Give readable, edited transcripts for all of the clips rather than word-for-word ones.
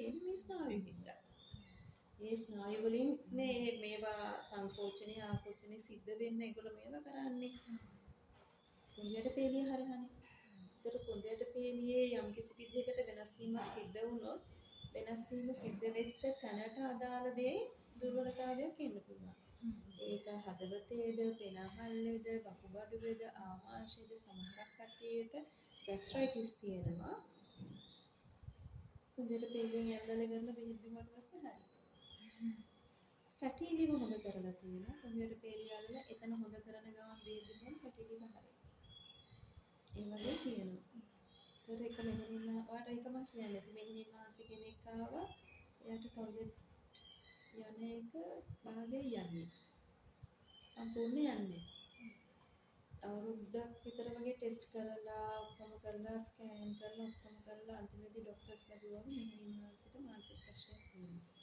තියෙන්නේ මේ ස්නායු හින්දා. ඒ ස්නායු වලින් මේවා සංකෝචනය ආකෝචනය සිද්ධ වෙන්න ඒගොල්ලෝ මේවා කරන්නේ. කුණ්‍යයට පේලිය හරහානේ. ඒතර කුණ්‍යයට පේලියේ යම් කිසි විදිහකට වෙනස් වීමක් සිද්ධ වුණොත් වෙනස් වීම සිද්ධ වෙච්ච තැනට අදාළ දේ දුර්වලතාවයක් එන්න පුළුවන්. ඒක හදවතේද, පෙනහල්ලේද, වකුගඩුවේද, ආමාශයේද සමහරක් කට්ටියට ગેස්ට්‍රයිටිස් තියෙනවා. කුණ්‍යයට පේලියෙන් ඇඳලා කරන බෙහෙත් දුන්නාට පස්සේ හරි. ෆැටි ලිවර් හොද කරලා තියෙනවා. කුණ්‍යයට පේලිය අල්ලලා එතන හොද කරන ගමන් බෙහෙත් දුන්නාම ෆැටි ලිවර් හරි. ඒ වගේ තියෙනවා. ඒතර එක මෙහෙණින් ඔයාලට ඒක මම කියන්නේ නැති මෙහෙණින් මාසෙ කෙනෙක් ආවා. එයාට ටොයිලට් යන එක භාගේ යන්නේ. සම්පූර්ණ යන්නේ. අවුරුද්දක් විතර වගේ ටෙස්ට් කරලා ඔක්කොම කරලා ස්කෑන් කරලා ඔක්කොම කරලා අන්තිමේදී ડોක්ටර්ස්ලා කිව්වලු මෙහෙණින් මාසෙට මානසික ප්‍රශ්නයක් තියෙනවා.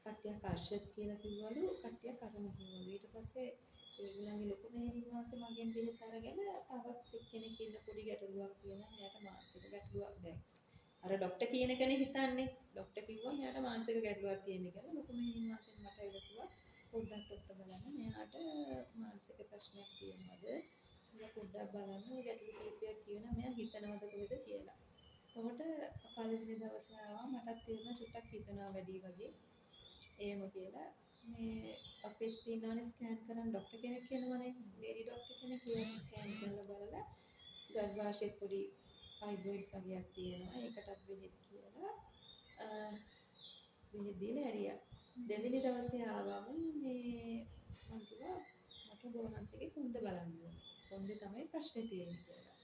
කට්ටියක් අර්ශස් කියලා කිව්වලු කට්ටියක් අරම කිව්වලු. ඊට පස්සේ ඒගොල්ලන්ගේ ලොකු මෙහෙණින් මාසේ මගෙන් බෙහෙත් අරගෙන තවත් එක්කෙනෙක් ඉන්න පොඩි ගැටලුවක් තියෙනවා. මෙයාට මානසික ගැටලුවක් දැන්. අර ડોක්ටර් කියන එකනේ හිතන්නේ. ડોක්ටර් කිව්වා මෙයාට මානසික ගැටලුවක් තියෙන කියලා. ලොකු මෙහෙණින් මාසෙන් මට ඇවිල්ලා කිව්වා පොඩ්ඩක් ડોක්ටර් බලන්න මෙයාට මානසික ප්‍රශ්නයක් තියෙනවද? ඉතින් පොඩ්ඩක් බලන්න ඔය ගැටලු කීපයක් කියනවා මෙයා හිතනවද කොහෙද කියලා. එතකොට පළවෙනි දවසේ ආවා මටත් තේරුණා චුට්ටක් හිතනවා වැඩි වගේ. එහෙම කියලා මේ අපිත් තියෙනවානේ ස්කෑන් කරන්න ડોක්ටර් කෙනෙක් එනවනේ. ලේඩි ડોක්ටර් කෙනෙක් කියලා ස්කෑන් කරලා බලලා ගර්භාෂයේ පොඩි ෆයිබ්‍රොයිඩ්ස් වගේක් තියෙනවා. ඒකටත් බෙහෙත් කියලා බෙහෙත් දීලා ඇරියා. දෙවෙනි දවසේ ආවම මේ මම කිව්වා මට බෝනන්සේගේ කුන්ද බලන්න ඕනේ. කොන්දේ තමයි ප්‍රශ්නේ තියෙන්නේ කියලා.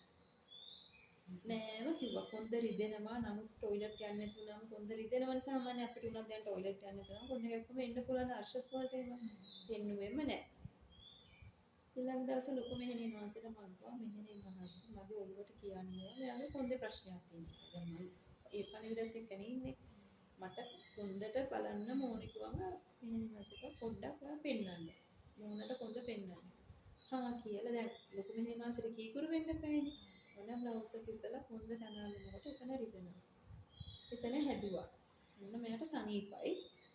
නෑම කිව්වා කොන්ද රිදෙනවා නමුත් টয়ලට් යන්න නැතුනම කොන්ද රිදෙනවනේ සාමාන්‍ය අපිට උනත් දැන් টয়ලට් යන්න නැතුනම කොන්ද ගැක්කම එන්න පුළුවන් අර්ශස් වලට එහෙම දෙන්නුවෙම නෑ. ඊළඟ දවසේ ලොකු මෙහෙණින් වහන්සේට මම කිව්වා මෙහෙණින් වහන්සේ මගේ ඔළුවට කියන්නේ මෙයාගේ කොන්දේ ප්‍රශ්නයක් තියෙනවා. දැන් මම ඒ පණිවිඩත් එක්කනේ ඉන්නේ. මට කොන්දට බලන්න ඕනේ කිව්වම මෙහෙණින් වහන්සේට පොඩ්ඩක් ඔයා පෙන්නන්න. මොනකට කොන්ද පෙන්නන්න. හා කියලා දැන් ලොකු මෙහෙණින් වහන්සේට කීකුරු වෙන්න බෑනේ. මොන බ්ලවුස් එක ඉස්සලා කොන්ද තනාලනකොට එතන රිදෙනවා. එතන හැදුවා. මොන මෙයාට සනීපයි.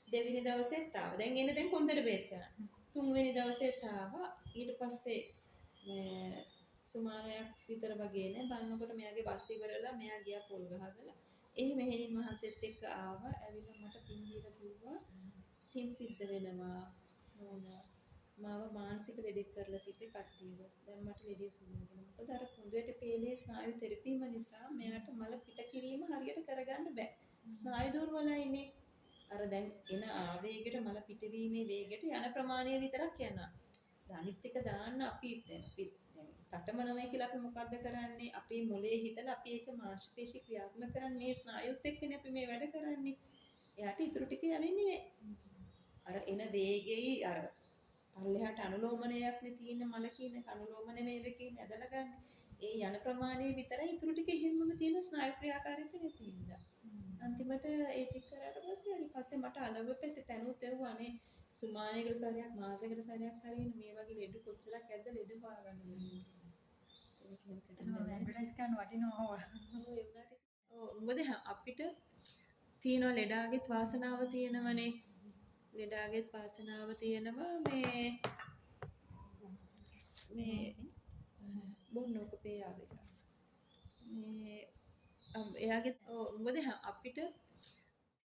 දෙවෙනි දවසෙත් ආවා. දැන් එන්නේ දැන් කොන්දට බේත් කරන්න. තුන්වෙනි දවසෙත් ආවා. ඊට පස්සේ මේ සුමානයක් විතර වගේ නේ බලනකොට මෙයාගේ බස් ඉවරලා මෙයා ගියා පොල් ගහගෙන. ඒ මෙහෙණින් වහන්සේත් එක්ක ආවා. ඇවිල්ලා මට පින් දීලා කිව්වා පින් සිද්ධ වෙනවා. මොන මාව මානසික ලෙඩෙක් කරලා තිබ්බේ කට්ටියව. දැන් මට ලෙඩේ සුළු වෙනවා. මොකද අර කුඳුයට පේලේ ස්නායු තෙරපීම නිසා මෙයාට මල පිට කිරීම හරියට කරගන්න බෑ. ස්නායු දුර්වලයිනේ. අර දැන් එන ආවේගයට මල පිටවීමේ වේගයට යන ප්‍රමාණය විතරක් යනවා. අනිත් එක දාන්න අපි දැන් තටමනවයි කියලා අපි මොකද්ද කරන්නේ? අපේ මොලේ හිතලා අපි ඒක මාංශ පේශී ක්‍රියාත්මක කරන්නේ මේ ස්නායුත් එක්කනේ අපි මේ වැඩ කරන්නේ. එයාට ඊටු ටික යවෙන්නේ නැහැ. අර එන වේගෙයි අර පල්ලෙහාට අනුලෝමනයක් නේ තියෙන මල කියන අනුලෝමන වේවකේ ඇදලා ගන්න. ඒ යන ප්‍රමාණය විතරයි ඊටු ටික හැමෝම තියෙන ස්නායු ක්‍රියාකාරීත්වය නැතිඳා. අන්තිමට ඒ ටික කරාට පස්සේ ඊට පස්සේ මට අලවපෙත් තැනුත් එවුවානේ සුමානයකට සැරයක් මාසයකට සැරයක් හරියන මේ වගේ ලෙඩ කොච්චරක් ඇද්ද ලෙඩ හොයාගන්න ඕනේ. ඒක තමයි ඇඩ්වර්ටයිස් කරන්න වටිනවා. මොකද අපිට තියෙන ලෙඩාගෙත් වාසනාව තියෙනවනේ. ලෙඩාගෙත් වාසනාව තියෙනවා මේ බොන්නෝක පේ ආවේ. මේ එයාගේ මොකද අපිට